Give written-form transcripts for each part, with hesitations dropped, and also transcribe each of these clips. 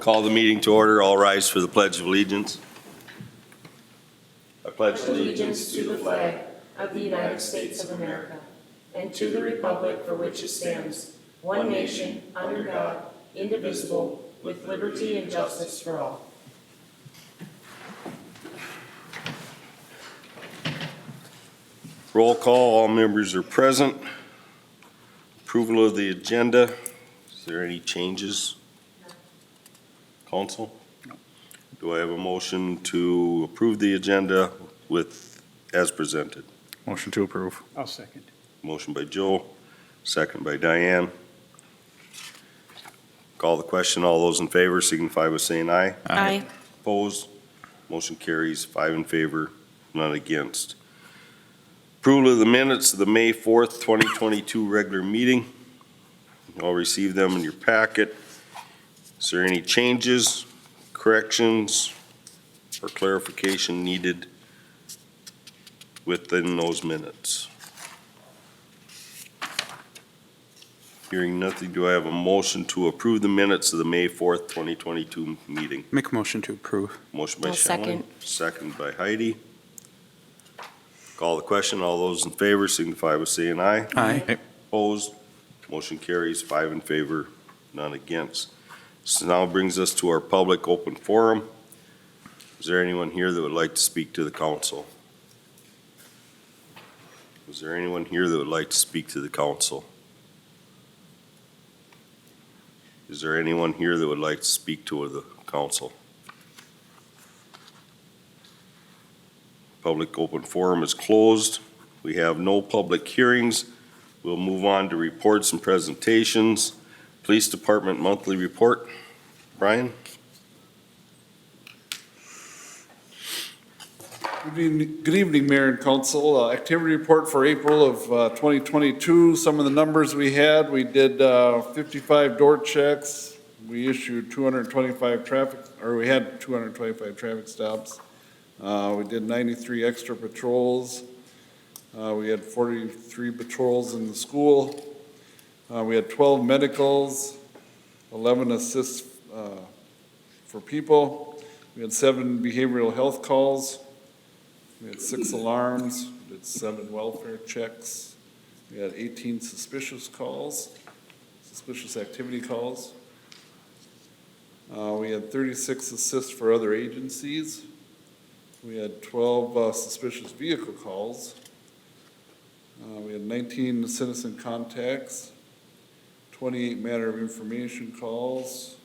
Call the meeting to order. All rise for the Pledge of Allegiance. I pledge allegiance to the flag of the United States of America and to the republic for which it stands, one nation, under God, indivisible, with liberty and justice for all. Roll call. All members are present. Approval of the agenda. Is there any changes? Council? Do I have a motion to approve the agenda as presented? Motion to approve. I'll second. Motion by Joe, second by Diane. Call the question. All those in favor signify by saying aye. Aye. Opposed? Motion carries 5 in favor, none against. Approval of the minutes of the May 4th, 2022 regular meeting. You'll receive them in your packet. Is there any changes, corrections, or clarification needed within those minutes? Hearing nothing, do I have a motion to approve the minutes of the May 4th, 2022 meeting? Make a motion to approve. Motion by I'll Shelley, second by Heidi. Call the question. All those in favor signify by saying aye. Aye. Opposed? Motion carries 5 in favor, none against. This now brings us to our public open forum. Is there anyone here that would like to speak to the council? Is there anyone here that would like to speak to the council? Is there anyone here that would like to speak to the council? Public open forum is closed. We have no public hearings. We'll move on to reports and presentations. Police Department monthly report. Brian? Good evening, Mayor and Council. Activity report for April of 2022. Some of the numbers we had, we did 55 door checks. We issued 225 we had 225 traffic stops. We did 93 extra patrols. We had 43 patrols in the school. We had 12 medicals, 11 assists for people. We had 7 behavioral health calls. We had 6 alarms. We did 7 welfare checks. We had 18 suspicious activity calls. We had 36 assists for other agencies. We had 12 suspicious vehicle calls. We had 19 citizen contacts, 28 matter of information calls.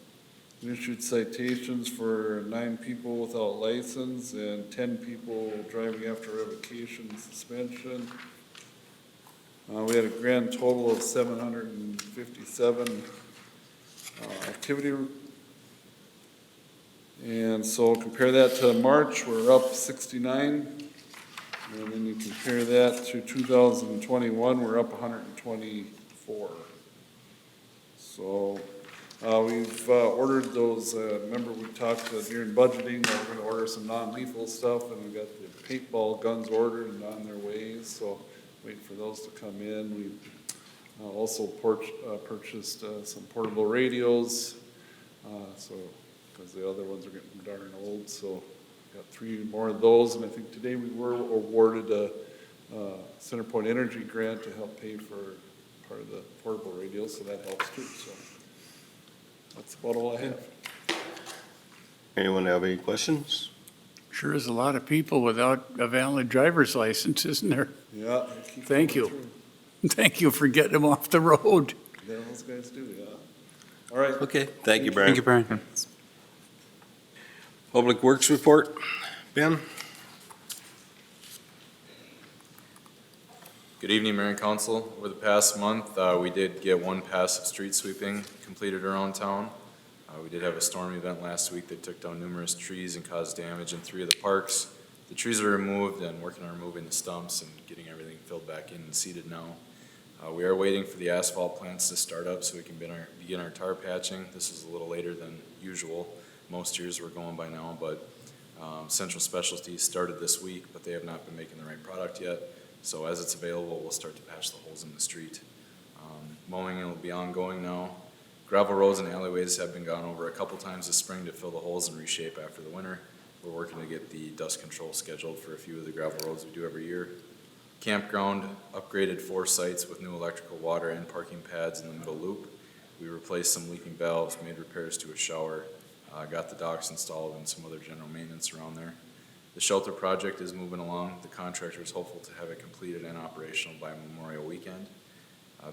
We issued citations for 9 people without license and 10 people driving after revocation and suspension. We had a grand total of 757 activity. And so compare that to March, we're up 69. And then you compare that to 2021, we're up 124. So we've ordered those, remember we talked during budgeting that we're going to order some non-lethal stuff, and we've got the paintball guns ordered and on their way, so waiting for those to come in. We also purchased some portable radios, because the other ones are getting darn old, so got 3 more of those, and I think today we were awarded a CenterPoint Energy grant to help pay for part of the portable radios, so that helps too. So that's about all I have. Anyone have any questions? Sure is a lot of people without a valid driver's license, isn't there? Yeah. Thank you. Thank you for getting them off the road. Yeah, those guys do, yeah. All right. Okay, thank you, Brian. Thank you, Brian. Public Works report. Ben? Good evening, Mayor and Council. Over the past month, we did get 1 pass of street sweeping completed around town. We did have a storm event last week that took down numerous trees and caused damage in 3 of the parks. The trees are removed and working on removing the stumps and getting everything filled back in and seeded now. We are waiting for the asphalt plants to start up so we can begin our tar patching. This is a little later than usual. Most years we're going by now, but Central Specialties started this week, but they have not been making the right product yet. So as it's available, we'll start to patch the holes in the street. Mowing will be ongoing now. Gravel roads and alleyways have been gone over a couple times this spring to fill the holes and reshape after the winter. We're working to get the dust control scheduled for a few of the gravel roads we do every year. Campground upgraded 4 sites with new electrical, water, and parking pads in the middle loop. We replaced some leaking valves, made repairs to a shower, got the docks installed and some other general maintenance around there. The shelter project is moving along. The contractor is hopeful to have it completed and operational by Memorial Weekend.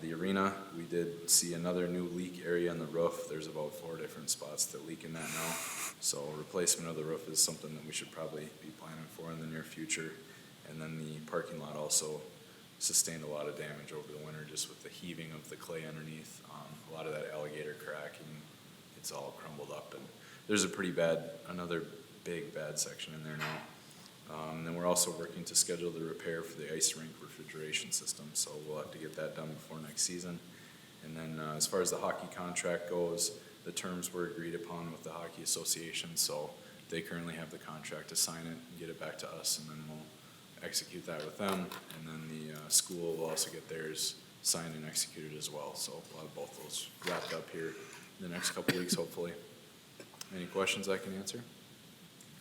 The arena, we did see another new leak area in the roof. There's about 4 different spots that leak in that now. So replacement of the roof is something that we should probably be planning for in the near future. And then the parking lot also sustained a lot of damage over the winter just with the heaving of the clay underneath. A lot of that alligator cracking, it's all crumbled up. And there's a pretty bad, another big bad section in there now. And then we're also working to schedule the repair for the ice rink refrigeration system, so we'll have to get that done before next season. And then as far as the hockey contract goes, the terms were agreed upon with the Hockey Association, so they currently have the contract to sign it and get it back to us, and then we'll execute that with them. And then the school will also get theirs signed and executed as well, so we'll have both those wrapped up here in the next couple weeks, hopefully. Any questions I can answer?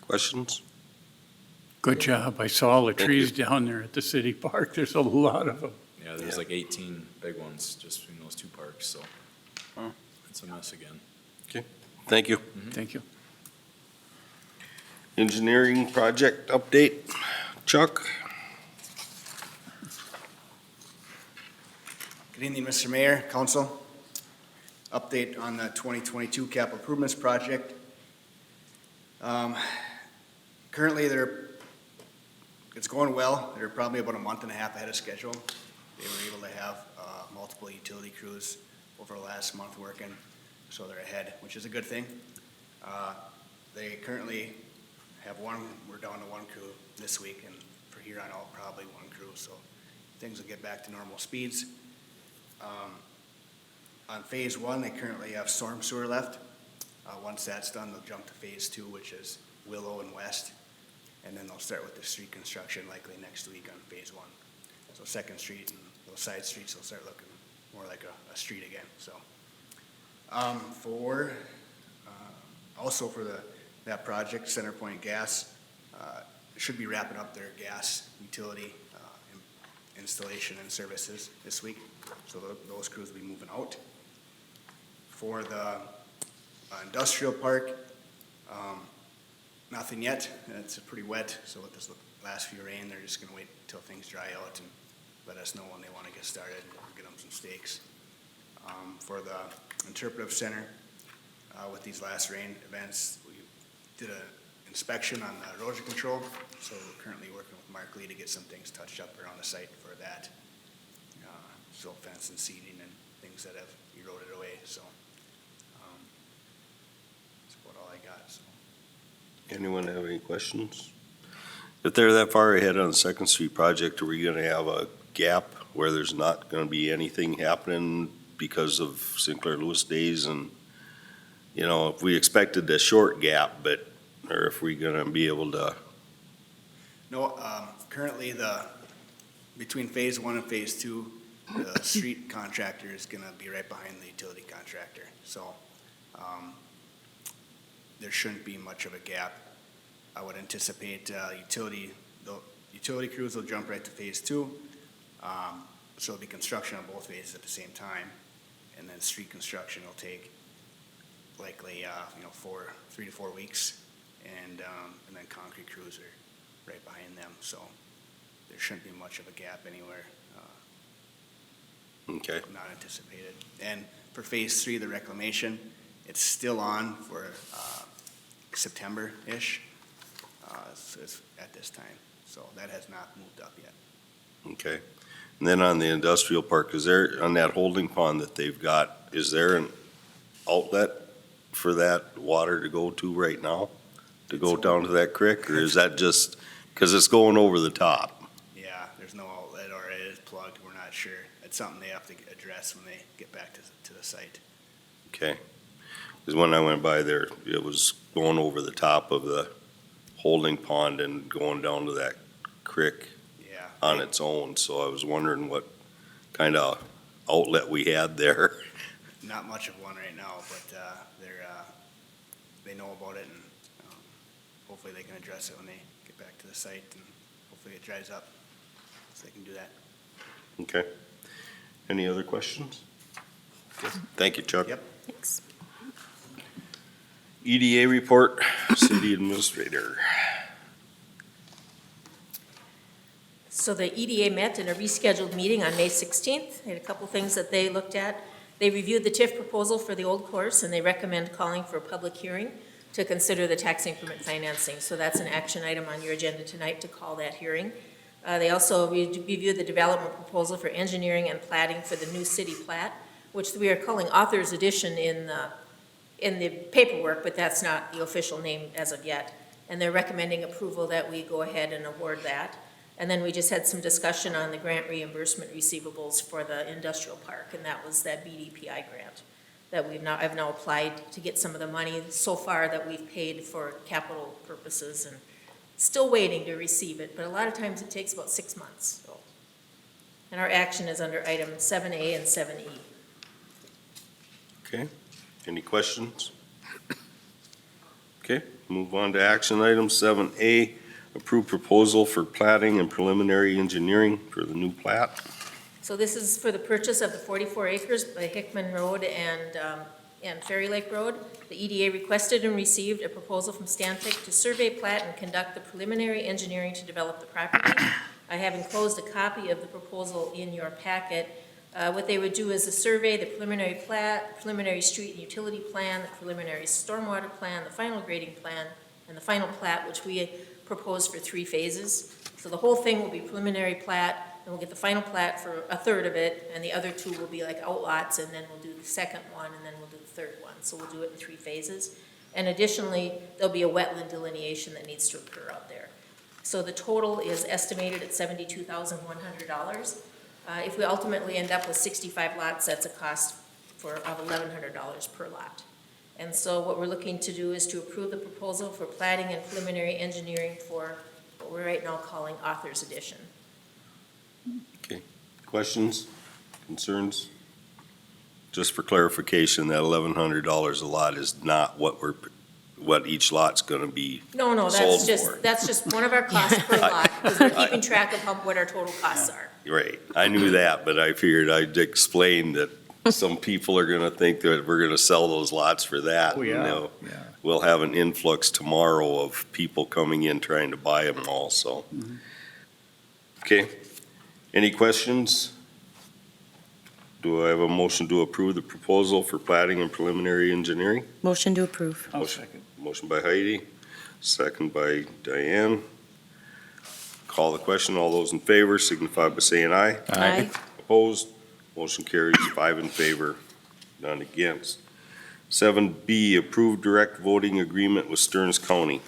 Questions? Good job. I saw all the trees down there at the city park. There's a lot of them. Yeah, there's like 18 big ones just between those 2 parks, so Wow. it's a mess again. Thank you. Thank you. Engineering project update. Chuck? Good evening, Mr. Mayor, Council. Update on the 2022 capital improvements project. Currently, it's going well. They're probably about a month and a half ahead of schedule. They were able to have multiple utility crews over the last month working, so they're ahead, which is a good thing. They currently have we're down to 1 crew this week, and for here on out, probably 1 crew, so things will get back to normal speeds. On phase 1, they currently have storm sewer left. Once that's done, they'll jump to phase 2, which is Willow and West, and then they'll start with the street construction likely next week on phase 1. So Second Street and those side streets will start looking more like a street again, so. Also for that project, CenterPoint Gas, should be wrapping up their gas utility installation and services this week. So those crews will be moving out. For the industrial park, nothing yet. It's pretty wet, so with this last few rain, they're just gonna wait until things dry out and let us know when they wanna get started and we'll get them some stakes. For the interpretive center, with these last rain events, we did an inspection on the erosion control, so we're currently working with Mark Lee to get some things touched up around the site for that. Silt fence and seeding and things that have eroded away, so that's about all I got, so. Anyone have any questions? If they're that far ahead on the Second Street project, are we gonna have a gap where there's not gonna be anything happening because of Sinclair Lewis days? And, you know, if we expected a short gap, but, or if we gonna be able to, No, currently between phase 1 and phase 2, the street contractor is gonna be right behind the utility contractor, so, there shouldn't be much of a gap. I would anticipate, the utility crews will jump right to phase 2. So it'll be construction on both phases at the same time, and then street construction will take likely, 3 to 4 weeks, and then concrete crews are right behind them, so there shouldn't be much of a gap anywhere, okay, not anticipated. And for phase 3, the reclamation, it's still on for September-ish, so it's at this time, so that has not moved up yet. okay. And then on the industrial park, is there, on that holding pond that they've got, is there an outlet for that water to go to right now? To go down to that creek, or is that just, because it's going over the top? Yeah, there's no outlet, or it is plugged, we're not sure. It's something they have to address when they get back to the site. Okay. Because when I went by there, it was going over the top of the holding pond and going down to that creek Yeah. on its own, so I was wondering what kind of outlet we had there. not much of one right now, but they know about it, and hopefully they can address it when they get back to the site, and hopefully it dries up so they can do that. Okay. Any other questions? Okay. Thank you, Chuck. Yep. Thanks. EDA report, city administrator. So the EDA met in a rescheduled meeting on May 16th. They had a couple things that they looked at. They reviewed the TIF proposal for the old course, and they recommend calling for a public hearing to consider the tax increment financing. So that's an action item on your agenda tonight, to call that hearing. They also reviewed the development proposal for engineering and plating for the new city plat, which we are calling author's edition in the paperwork, but that's not the official name as of yet. And they're recommending approval that we go ahead and award that. And then we just had some discussion on the grant reimbursement receivables for the industrial park, and that was that BDPI grant that I've now applied to get some of the money so far that we've paid for capital purposes, and still waiting to receive it, but a lot of times it takes about 6 months. So. And our action is under item 7A and 7E. Okay. Any questions? Okay, move on to action item 7A, approve proposal for plating and preliminary engineering for the new plat. So this is for the purchase of the 44 acres by Hickman Road and Ferry Lake Road. The EDA requested and received a proposal from Stantec to survey, plat, and conduct the preliminary engineering to develop the property. I have enclosed a copy of the proposal in your packet. What they would do is a survey, the preliminary plat, the preliminary street and utility plan, the preliminary stormwater plan, the final grading plan, and the final plat, which we propose for 3 phases. So the whole thing will be preliminary plat, and we'll get the final plat for a third of it, and the other 2 will be like outlots, and then we'll do the second one, and then we'll do the third one. So we'll do it in 3 phases. And additionally, there'll be a wetland delineation that needs to occur out there. So the total is estimated at $72,100. If we ultimately end up with 65 lots, that's a cost of $1,100 per lot. And so what we're looking to do is to approve the proposal for plating and preliminary engineering for what we're right now calling author's edition. Okay, questions, concerns? Just for clarification, that $1,100 a lot is not what each lot's gonna be. No, Sold for. that's just one of our costs per lot, because we're keeping track of what our total costs are. Right, I knew that, but I figured I'd explain that some people are gonna think that we're gonna sell those lots for that. Oh, You yeah, know, yeah. we'll have an influx tomorrow of people coming in trying to buy them all, so. Okay, any questions? Do I have a motion to approve the proposal for plating and preliminary engineering? Motion to approve. I'll second. Motion by Heidi, second by Diane. Call the question. All those in favor signify by saying aye. Aye. Opposed? Motion carries 5 in favor, none against. 7B, approved direct voting agreement with Stearns County.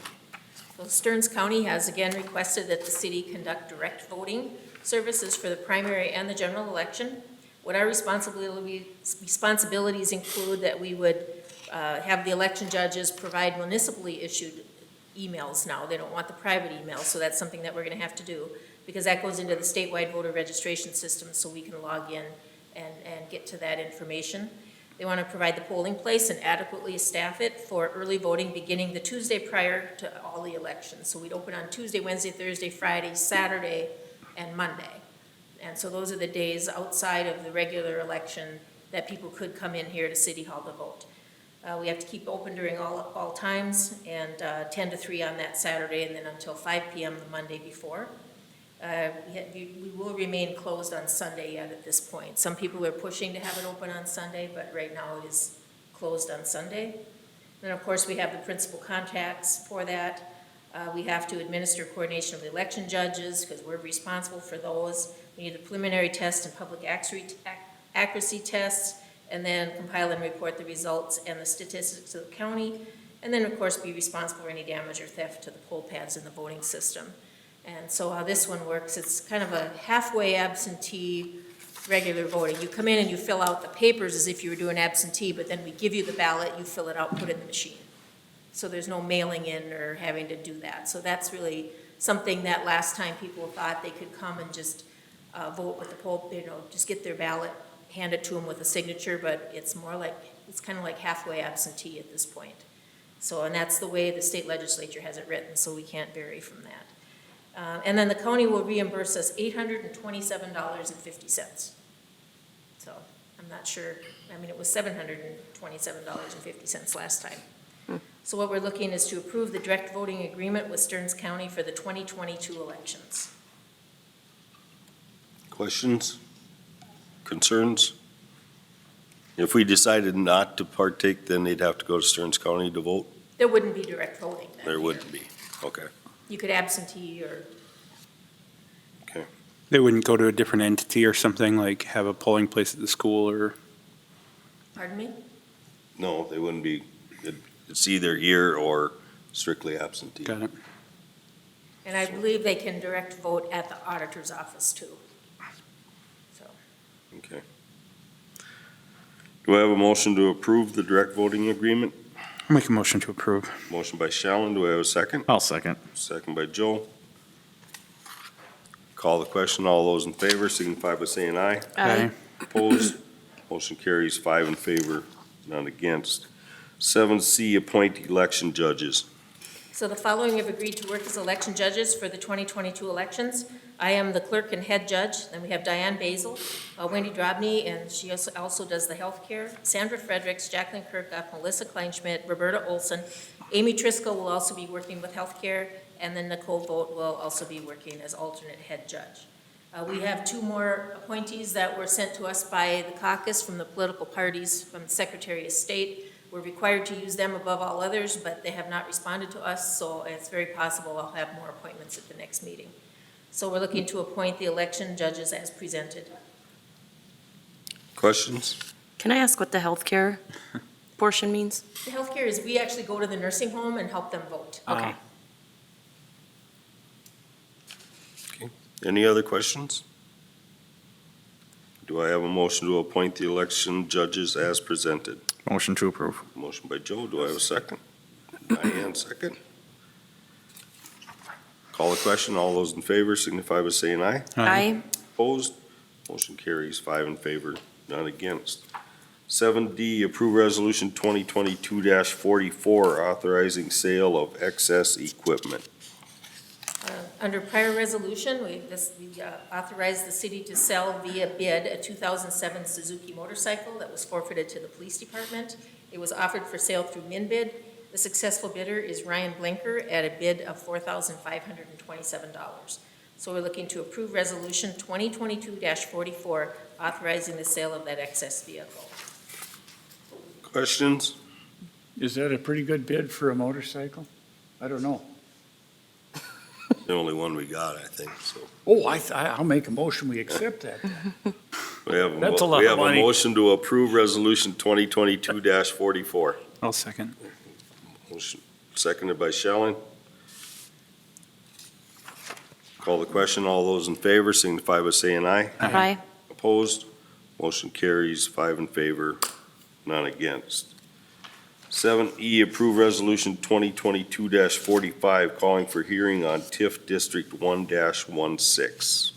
Well, Stearns County has again requested that the city conduct direct voting services for the primary and the general election. What our responsibilities include that we would have the election judges provide municipally issued emails now. They don't want the private emails, so that's something that we're going to have to do, because that goes into the statewide voter registration system, so we can log in and get to that information. They want to provide the polling place and adequately staff it for early voting beginning the Tuesday prior to all the elections. So we'd open on Tuesday, Wednesday, Thursday, Friday, Saturday, and Monday. And so those are the days outside of the regular election that people could come in here to City Hall to vote. We have to keep open during all times, and 10 to 3 on that Saturday, and then until 5 p.m. the Monday before. We will remain closed on Sunday yet at this point. Some people are pushing to have it open on Sunday, but right now it is closed on Sunday. Then, of course, we have the principal contacts for that. We have to administer coordination of the election judges, because we're responsible for those. We need the preliminary test and public accuracy tests, and then compile and report the results and the statistics of the county, and then, of course, be responsible for any damage or theft to the poll pads in the voting system. And so how this one works, it's kind of a halfway absentee regular voting. You come in and you fill out the papers as if you were doing absentee, but then we give you the ballot, you fill it out, put it in the machine. So there's no mailing in or having to do that. So that's really something that last time people thought they could come and just vote with the poll, just get their ballot hand it to them with a signature, but it's kind of like halfway absentee at this point. So, and that's the way the state legislature has it written, so we can't vary from that. And then the county will reimburse us $827.50. So I'm not sure, I mean, it was $727.50 last time. So what we're looking is to approve the direct voting agreement with Stearns County for the 2022 elections. Questions? Concerns? If we decided not to partake, then they'd have to go to Stearns County to vote? There wouldn't be direct voting then. There wouldn't be. Okay. You could absentee or, They wouldn't go to a different entity or something, like have a polling place at the school or? pardon me? No, they wouldn't be. It's either here or strictly absentee. Got it. And I believe they can direct vote at the auditor's office too. So, Okay. Do I have a motion to approve the direct voting agreement? I'll make a motion to approve. Motion by Shallen. Do I have a second? I'll second. Second by Joe. Call the question. All those in favor signify by saying aye. Aye. Opposed? Motion carries 5 in favor, none against. 7C, appoint election judges. so the following have agreed to work as election judges for the 2022 elections. I am the clerk and head judge. Then we have Diane Basil, Wendy Drobny, and she also does the healthcare. Sandra Fredericks, Jacqueline Kirkhoff, Melissa Kleinschmidt, Roberta Olson. Amy Triscoe will also be working with healthcare, and then Nicole Vogt will also be working as alternate head judge. We have 2 more appointees that were sent to us by the caucus from the political parties, from the Secretary of State. We're required to use them above all others, but they have not responded to us, so it's very possible I'll have more appointments at the next meeting. So we're looking to appoint the election judges as presented. Questions? Can I ask what the healthcare portion means? The healthcare is we actually go to the nursing home and help them vote. Okay. Any other questions? Do I have a motion to appoint the election judges as presented? Motion to approve. Motion by Joe. Do I have a second? Diane, second. Call the question. All those in favor signify by saying aye. Aye. Opposed? Motion carries 5 in favor, none against. 7D, approve resolution 2022-44, authorizing sale of excess equipment. Under prior resolution, we authorized the city to sell via bid a 2007 Suzuki motorcycle that was forfeited to the police department. It was offered for sale through min-bid. The successful bidder is Ryan Blinker at a bid of $4,527. So we're looking to approve resolution 2022-44, authorizing the sale of that excess vehicle. Questions? Is that a pretty good bid for a motorcycle? I don't know. The only one we got, I think, so. Oh, I'll make a motion, we accept that. We have That's a lot we of have a money. motion to approve resolution 2022-44. I'll second. Motion seconded by Shallen. Call the question. All those in favor signify by saying aye. Aye. Opposed? Motion carries 5 in favor, none against. 7E, approve resolution 2022-45, calling for hearing on TIF District 1-16.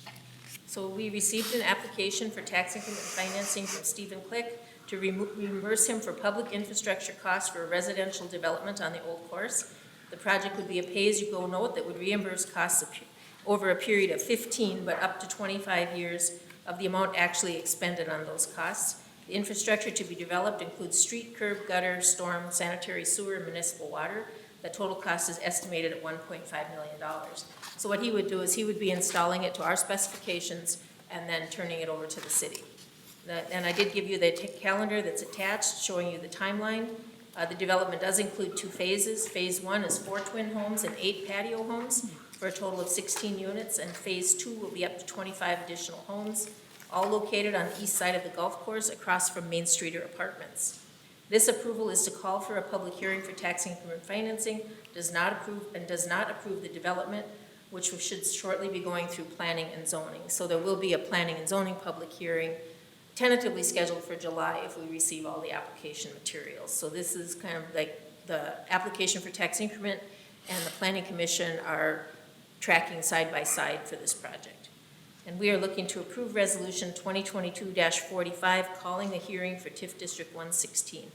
So we received an application for tax increment financing from Stephen Click to reimburse him for public infrastructure costs for a residential development on the old course. The project would be a pay-as-you-go note that would reimburse costs over a period of 15, but up to 25 years of the amount actually expended on those costs. The infrastructure to be developed includes street, curb, gutter, storm, sanitary sewer, and municipal water. The total cost is estimated at $1.5 million. So what he would do is he would be installing it to our specifications and then turning it over to the city. And I did give you the calendar that's attached showing you the timeline. The development does include 2 phases. Phase 1 is 4 twin homes and 8 patio homes for a total of 16 units, and Phase 2 will be up to 25 additional homes, all located on the east side of the golf course across from Main Streeter Apartments. This approval is to call for a public hearing for tax increment financing, does not approve the development, which should shortly be going through planning and zoning. So there will be a planning and zoning public hearing tentatively scheduled for July if we receive all the application materials. So this is kind of like the application for tax increment and the planning commission are tracking side by side for this project. And we are looking to approve Resolution 2022-45, calling the hearing for TIF District 116.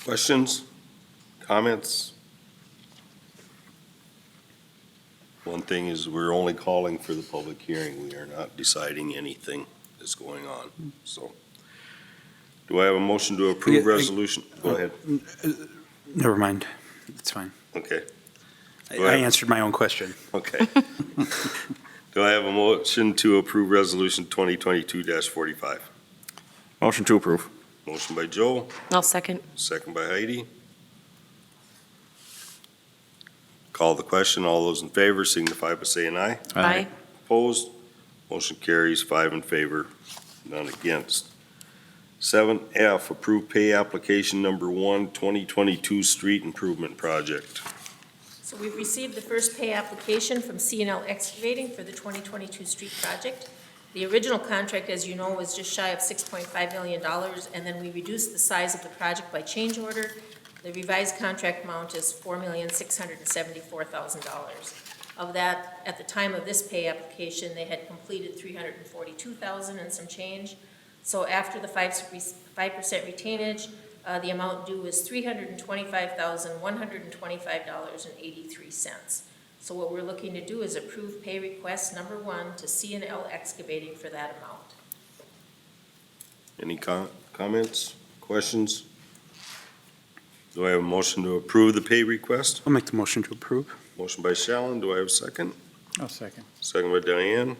Questions? Comments? One thing is, we're only calling for the public hearing. We are not deciding anything that's going on, so. Do I have a motion to approve Yeah, resolution? Go ahead. Never mind. It's fine. Okay, I Go ahead. answered my own question. okay. Do I have a motion to approve resolution 2022-45? Motion to approve. Motion by Joe, I'll second. second by Heidi. Call the question. All those in favor signify by saying aye. Aye. Opposed? Motion carries 5 in favor, none against. 7F, approve pay application number 1, 2022 street improvement project. So we've received the first pay application from C&L Excavating for the 2022 street project. The original contract, as you know, was just shy of $6.5 million, and then we reduced the size of the project by change order. The revised contract amount is $4,674,000. Of that, at the time of this pay application, they had completed $342,000 and some change. So after the 5% retainage, the amount due is $325,125.83. So what we're looking to do is approve pay request number 1 to C&L Excavating for that amount. Any comments, questions? Do I have a motion to approve the pay request? I'll make the motion to approve. Motion by Shallen, do I have a second? I'll second. Second by Diane.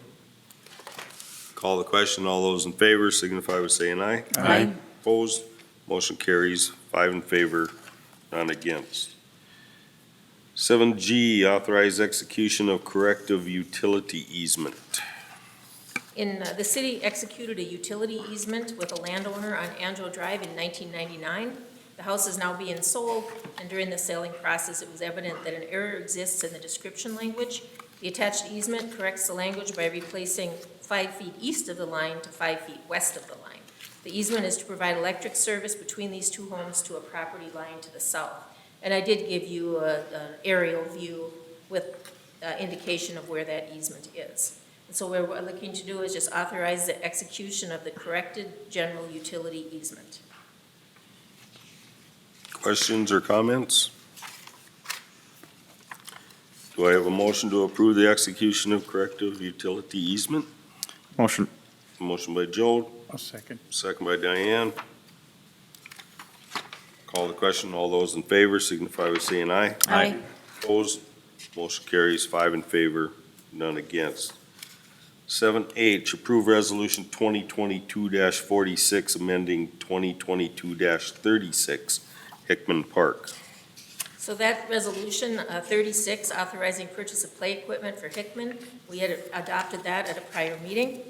Call the question. All those in favor signify by saying aye. Aye. Opposed? Motion carries 5 in favor, none against. 7G, authorize execution of corrective utility easement. The city executed a utility easement with a landowner on Anjo Drive in 1999. The house is now being sold, and during the selling process, it was evident that an error exists in the description language. The attached easement corrects the language by replacing 5 feet east of the line to 5 feet west of the line. The easement is to provide electric service between these two homes to a property lying to the south. And I did give you an aerial view with indication of where that easement is. And so what we're looking to do is just authorize the execution of the corrected general utility easement. Questions or comments? Do I have a motion to approve the execution of corrective utility easement? Motion. Motion by Joe, I'll second. second by Diane. Call the question. All those in favor signify by saying aye. Aye. Opposed? Motion carries 5 in favor, none against. 7H, approve resolution 2022-46, amending 2022-36, Hickman Park. So that resolution, 36, authorizing purchase of play equipment for Hickman, we had adopted that at a prior meeting.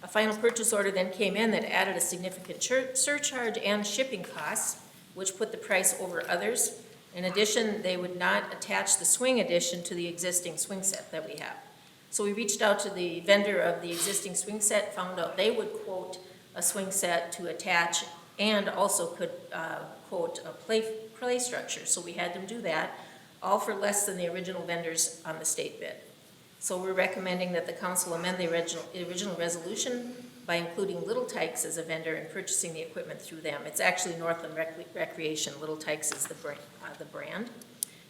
A final purchase order then came in that added a significant surcharge and shipping costs, which put the price over others. In addition, they would not attach the swing addition to the existing swing set that we have. So we reached out to the vendor of the existing swing set, found out they would quote a swing set to attach and also could quote a play structure. So we had them do that, all for less than the original vendors on the state bid. So we're recommending that the council amend the original resolution by including Little Tykes as a vendor and purchasing the equipment through them. It's actually Northland Recreation. Little Tykes is the brand.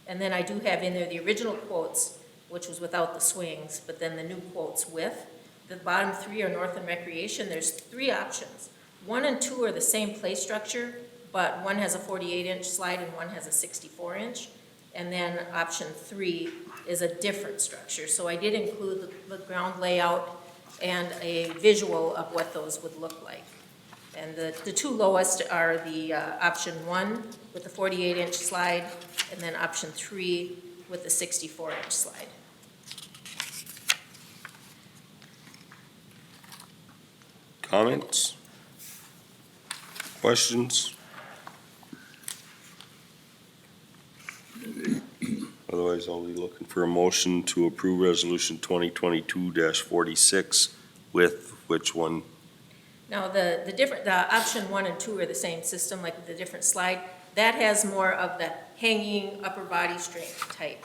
And then I do have in there the original quotes, which was without the swings, but then the new quotes with. The bottom 3 are Northland Recreation. There's 3 options. 1 and 2 are the same play structure, but one has a 48-inch slide and one has a 64-inch. And then option 3 is a different structure. So I did include the ground layout and a visual of what those would look like. And the 2 lowest are the option 1 with the 48-inch slide, and then option 3 with the 64-inch slide. Comments? Questions? Otherwise, I'll be looking for a motion to approve resolution 2022-46 with which one? Now, the option 1 and 2 are the same system, like with the different slide. That has more of the hanging upper body strength type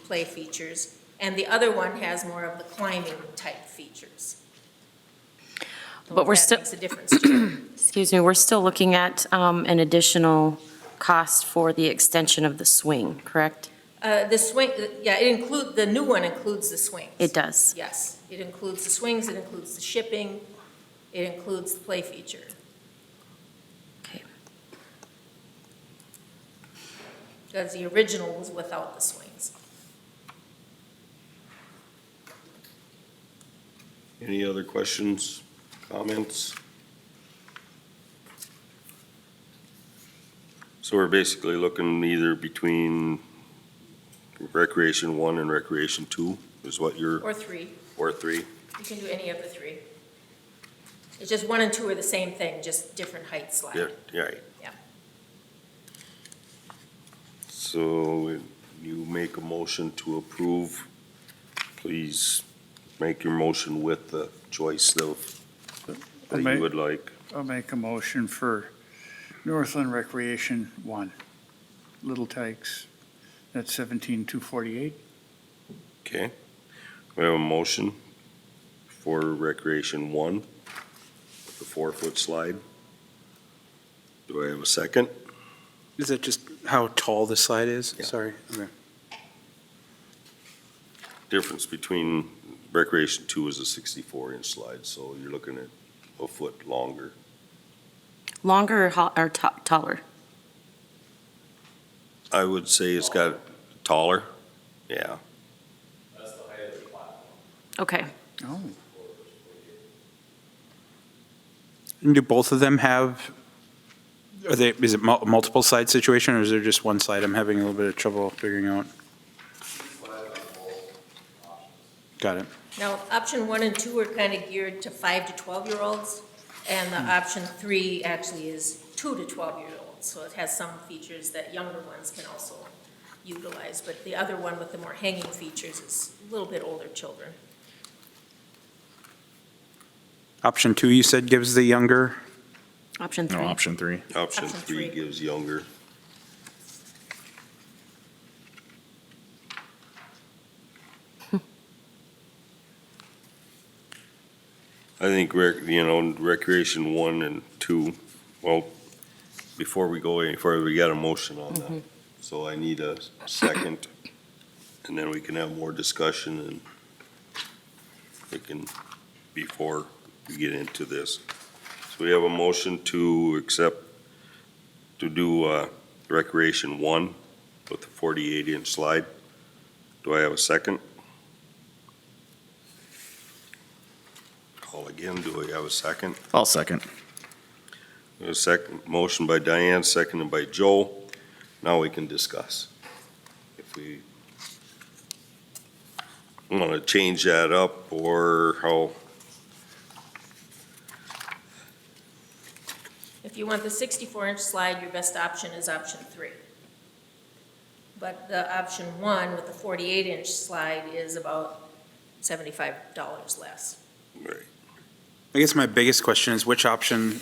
play features. And the other one has more of the climbing type features. So But we're that still- makes a difference to it. Excuse me, we're still looking at an additional cost for the extension of the swing, correct? The swing, yeah, the new one includes the swings. It does. Yes, it includes the swings, it includes the shipping, it includes the play feature. Okay. Because the original was without the swings. Any other questions, comments? So we're basically looking either between Recreation 1 and Recreation 2 is what you're, Or 3. or 3? You can do any of the 3. It's just 1 and 2 are the same thing, just different height slide. Yeah, right. Yeah. So you make a motion to approve, please make your motion with the choice of that you would like. I'll make a motion for Northland Recreation 1, Little Tykes, that's 17,248. Okay. We have a motion for Recreation 1, with the 4-foot slide. Do I have a second? Is it just how tall the slide is? Yeah. Sorry. Okay. Difference between Recreation 2 is a 64-inch slide, so you're looking at a foot longer. Longer or taller? I would say it's got taller, yeah. Okay. Oh, And do both of them have, is it multiple slide situation, or is there just one slide I'm having a little bit of trouble figuring out? Got it. Now, option 1 and 2 are kind of geared to 5 to 12-year-olds, and the option 3 actually is 2 to 12-year-olds. So it has some features that younger ones can also utilize, but the other one with the more hanging features is a little bit older children. Option 2, you said gives the younger, Option 3. No, option 3. Option Option 3 3. gives younger. I think, Recreation 1 and 2, well, before we go any further, we got a motion on that. So I need a second, and then we can have more discussion and we can, before we get into this. So we have a motion to accept, to do Recreation 1 with the 48-inch slide. Do I have a second? Call again, do I have a second? I'll second. A second, motion by Diane, seconded by Joe. Now we can discuss. If we want to change that up or how, If you want the 64-inch slide, your best option is option 3. But the option 1 with the 48-inch slide is about $75 less. right, I guess my biggest question is which option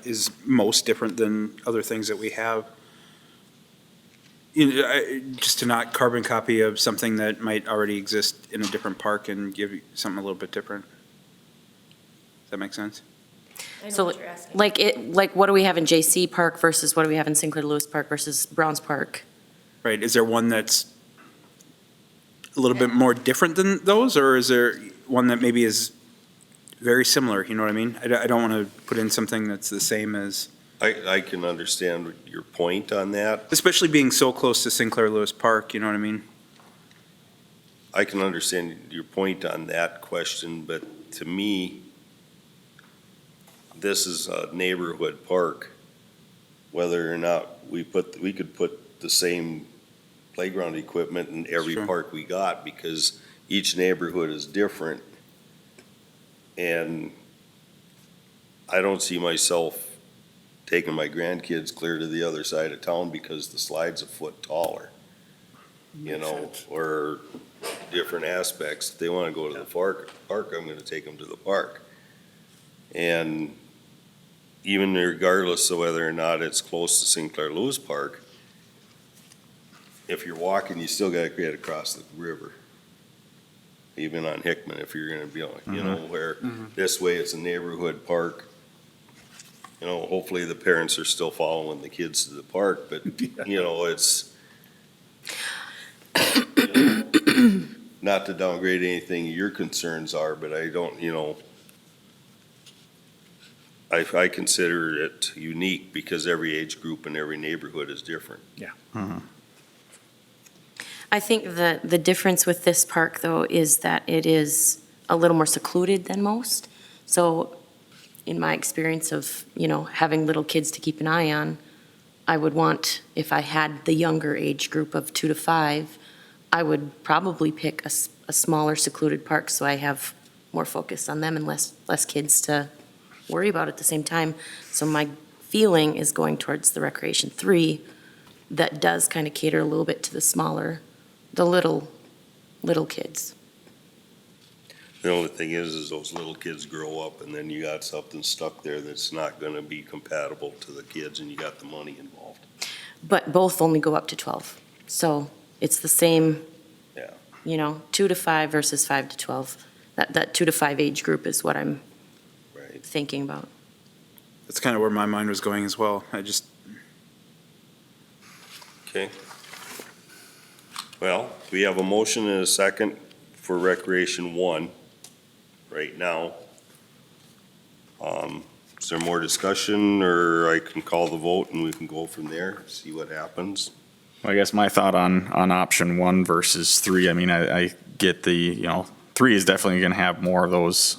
is most different than other things that we have? Just to not carbon copy of something that might already exist in a different park and give you something a little bit different. Does that make sense? I know So what you're asking. like what do we have in JC Park versus what do we have in Sinclair Lewis Park versus Browns Park? Right, is there one that's a little bit more different than those, or is there one that maybe is very similar, you know what I mean? I don't want to put in something that's the same as, I can understand your point on that. especially being so close to Sinclair Lewis Park, you know what I mean? I can understand your point on that question, but to me, this is a neighborhood park. Whether or not we could put the same playground equipment in every Sure. park we got, because each neighborhood is different. And I don't see myself taking my grandkids clear to the other side of town because the slide's a foot taller. Or different aspects. If they want to go to the park, I'm going to take them to the park. And even regardless of whether or not it's close to Sinclair Lewis Park, if you're walking, you still got to get across the river. even on Hickman, if you're gonna be, you know, where this way it's a neighborhood park. You know, hopefully the parents are still following the kids to the park, but, you know, it's not to downgrade anything your concerns are, but I don't, you know, I consider it unique because every age group and every neighborhood is different. I think the difference with this park, though, is that it is a little more secluded than most. So in my experience of, you know, having little kids to keep an eye on, I would want, if I had the younger age group of 2 to 5, I would probably pick a smaller secluded park so I have more focus on them and less kids to worry about at the same time. So my feeling is going towards the Recreation 3 that does kind of cater a little bit to the smaller, the little kids. The only thing is those little kids grow up and then you got something stuck there that's not gonna be compatible to the kids and you got the money involved. But both only go up to 12. So it's the same, Yeah. you know, 2 to 5 versus 5 to 12. That 2 to 5 age group is what I'm Right. thinking about. That's kind of where my mind was going as well. Okay. Well, we have a motion and a second for Recreation 1 right now. Is there more discussion, or I can call the vote and we can go from there, see what happens? Well, I guess my thought on option 1 versus 3, I mean, I get the, you know, 3 is definitely gonna have more of those,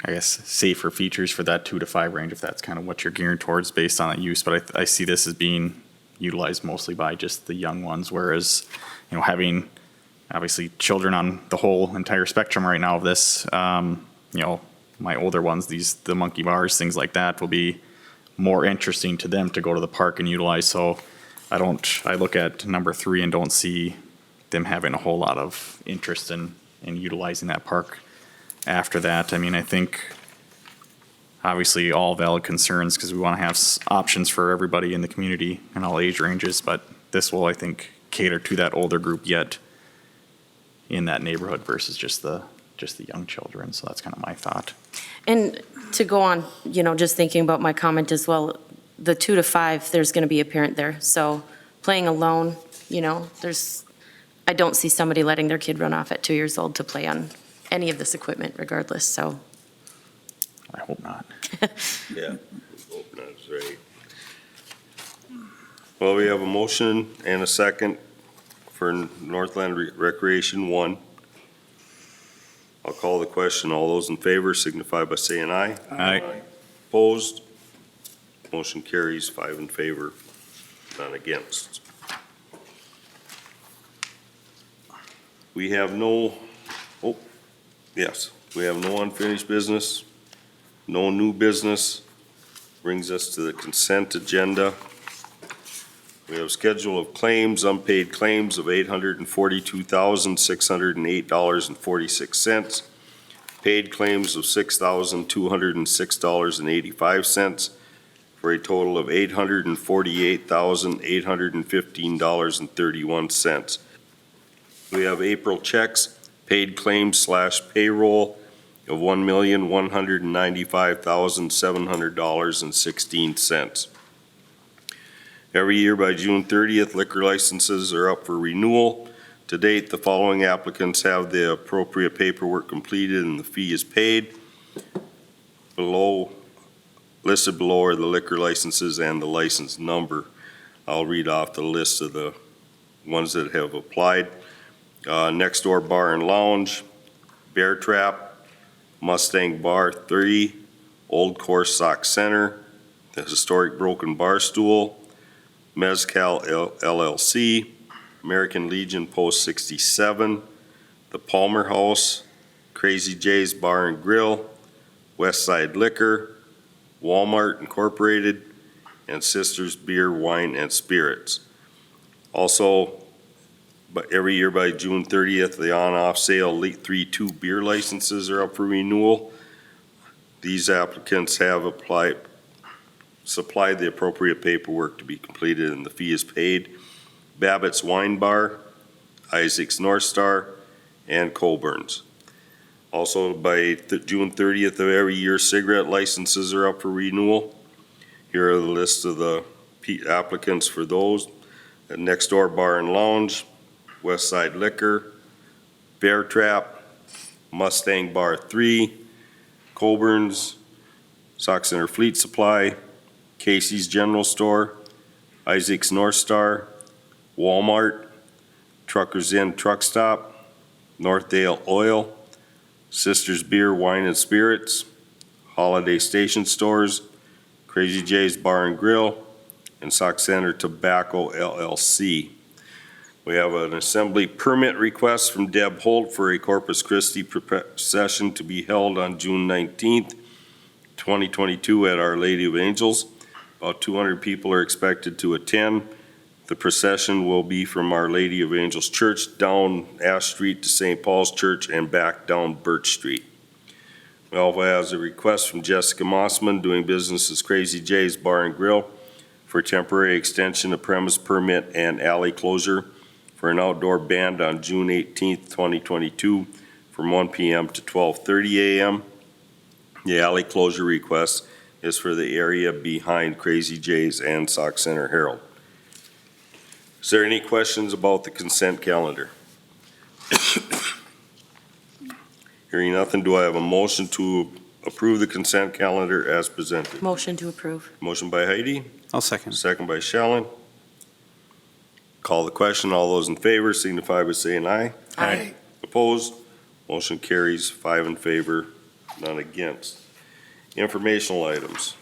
I guess, safer features for that 2 to 5 range, if that's kind of what you're gearing towards based on that use. But I see this as being utilized mostly by just the young ones, whereas, you know, having obviously children on the whole entire spectrum right now of this, you know, my older ones, the monkey bars, things like that will be more interesting to them to go to the park and utilize. So I look at number 3 and don't see them having a whole lot of interest in utilizing that park after that. I mean, I think obviously all valid concerns because we want to have options for everybody in the community and all age ranges, but this will, I think, cater to that older group yet in that neighborhood versus just the young children. So that's kind of my thought. And to go on, you know, just thinking about my comment as well, the 2 to 5, there's going to be a parent there. So playing alone, you know, I don't see somebody letting their kid run off at 2 years old to play on any of this equipment regardless, so. I hope not. Yeah, hope that's right. Well, we have a motion and a second for Northland Recreation 1. I'll call the question. All those in favor signify by saying aye. Aye. Opposed? Motion carries 5 in favor, none against. We have no unfinished business, no new business. Brings us to the consent agenda. We have schedule of claims, unpaid claims of $842,608.46. Paid claims of $6,206.85 for a total of $848,815.31. We have April checks, paid claims / payroll of $1,195,700.16. Every year by June 30th, liquor licenses are up for renewal. To date, the following applicants have the appropriate paperwork completed and the fee is paid. Listed below are the liquor licenses and the license number. I'll read off the list of the ones that have applied. Next Door Bar and Lounge, Bear Trap, Mustang Bar 3, Old Course Sauk Center, the Historic Broken Bar Stool, Mezcal LLC, American Legion Post 67, the Palmer House, Crazy J's Bar and Grill, Westside Liquor, Walmart Incorporated, and Sisters Beer, Wine, and Spirits. Also, but every year by June 30th, the on-off sale Elite 3-2 beer licenses are up for renewal. These applicants have supplied the appropriate paperwork to be completed and the fee is paid. Babbitt's Wine Bar, Isaac's North Star, and Colburn's. Also, by June 30th of every year, cigarette licenses are up for renewal. Here are the list of the applicants for those. Next Door Bar and Lounge, West Side Liquor, Bear Trap, Mustang Bar 3, Colburn's, Sauk Center Fleet Supply, Casey's General Store, Isaac's North Star, Walmart, Truckers Inn Truck Stop, Northdale Oil, Sisters Beer, Wine and Spirits, Holiday Station Stores, Crazy J's Bar and Grill, and Sauk Center Tobacco LLC. We have an assembly permit request from Deb Holt for a Corpus Christi procession to be held on June 19th, 2022 at Our Lady of Angels. About 200 people are expected to attend. The procession will be from Our Lady of Angels Church down Ash Street to St. Paul's Church and back down Birch Street. We also have a request from Jessica Mossman, doing business as Crazy J's Bar and Grill, for temporary extension of premise permit and alley closure for an outdoor band on June 18th, 2022 from 1 p.m. to 12:30 a.m. The alley closure request is for the area behind Crazy J's and Sauk Center Herald. Is there any questions about the consent calendar? Hearing nothing, do I have a motion to approve the consent calendar as presented? Motion to approve. Motion by Heidi, I'll second. second by Shellen. Call the question. All those in favor signify by saying aye. Aye. Opposed? Motion carries 5 in favor, none against. Informational items.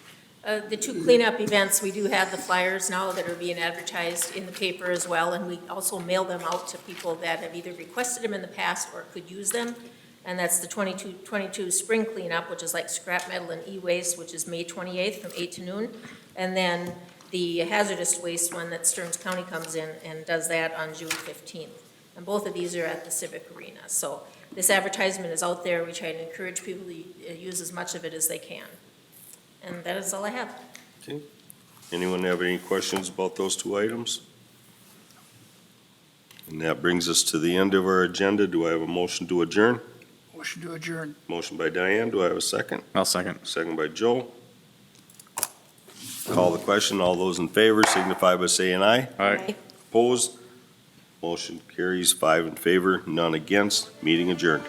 The two cleanup events, we do have the flyers now that are being advertised in the paper as well, and we also mail them out to people that have either requested them in the past or could use them. And that's the 22 spring cleanup, which is like scrap metal and e-waste, which is May 28th from 8 to noon. And then the hazardous waste one that Stearns County comes in and does that on June 15th. And both of these are at the Civic Arena. So this advertisement is out there. We try to encourage people to use as much of it as they can. And that is all I have. Anyone have any questions about those two items? And that brings us to the end of our agenda. Do I have a motion to adjourn? Motion to adjourn. Motion by Diane. Do I have a second? I'll second. Second by Joe. Call the question. All those in favor signify by saying aye. Aye. Opposed? Motion carries 5 in favor, none against. Meeting adjourned.